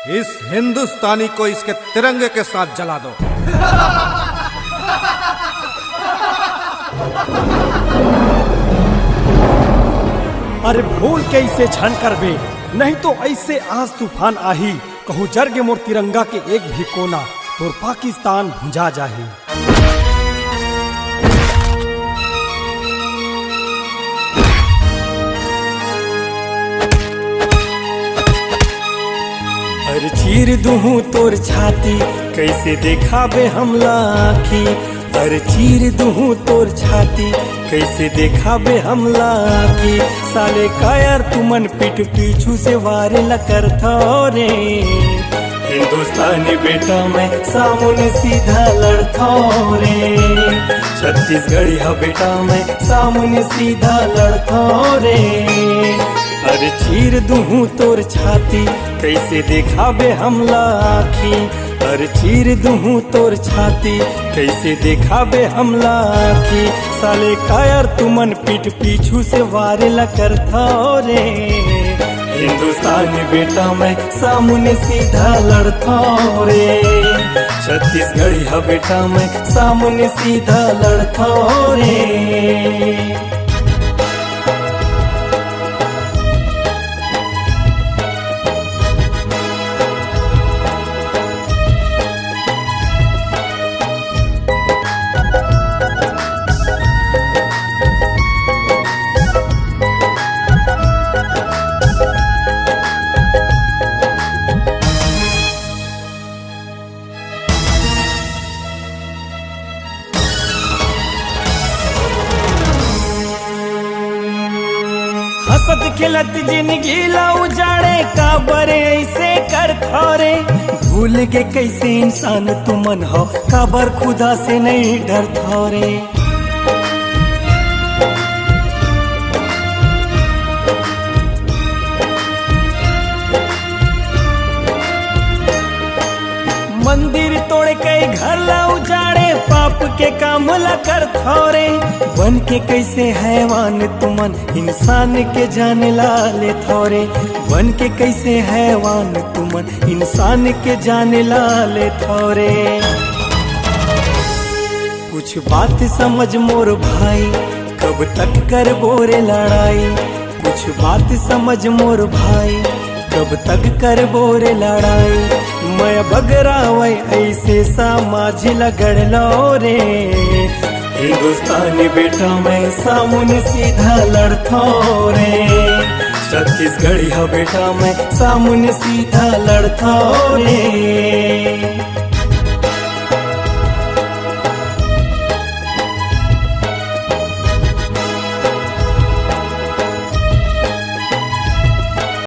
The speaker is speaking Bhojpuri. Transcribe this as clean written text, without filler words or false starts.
इस हिंदुस्तानी को इसके तिरंगे के साथ जला दो। अरे भूल के इसे छन कर बे, नहीं तो ऐसे आज तूफान आही, कहूँ जरगे मोर तिरंगा के एक भी कोना, तोर पाकिस्तान भुंजा जाही। अरे चीर दूहूं तोर छाती, कैसे देखाबे हमला आखी। अरे चीर दूहूं तोर छाती, कैसे देखाबे हमला आखी। साले कायर तुमन पीठ पीछू से वारे ल करथा रे। हिंदुस्तानी बेटा मैं सामने सीधा लड़ता रे। छत्तीसगढ़ी हा बेटा मैं सामने सीधा लड़ता रे। अरे चीर दूहूं तोर छाती, कैसे देखाबे हमला आखी। अरे चीर दूहूं तोर छाती, कैसे देखाबे हमला आखी। साले कायर तुमन पीठ पीछू से वारे ल करथा रे। हिंदुस्तानी बेटा मैं सामने सीधा लड़ता रे। छत्तीसगढ़ी हा बेटा मैं सामने सीधा लड़ता रे। हंसत खिलत जिंदगी ला उजाड़े, काबरे ऐसे कर थारे। भूल के कैसे इंसान तुमन हो, काबर खुदा से नहीं डर थारे। मंदिर तोड़ के घर ला उजाड़े, पाप के काम ला कर थारे। बन के कैसे हैवान तुमन इंसान के जाने ला ले थोरे। बन के कैसे हैवान तुमन इंसान के जाने ला ले थोरे। कुछ बात समझ मोर भाई, कब तक कर बोरे लड़ाई। कुछ बात समझ मोर भाई, कब तक कर बोरे लड़ाई। मैं बगरावे ऐसे समाज लगड़ लो रे। हिंदुस्तानी बेटा मैं सामने सीधा लड़ता रे। छत्तीसगढ़ी हा बेटा मैं सामने सीधा लड़ता रे।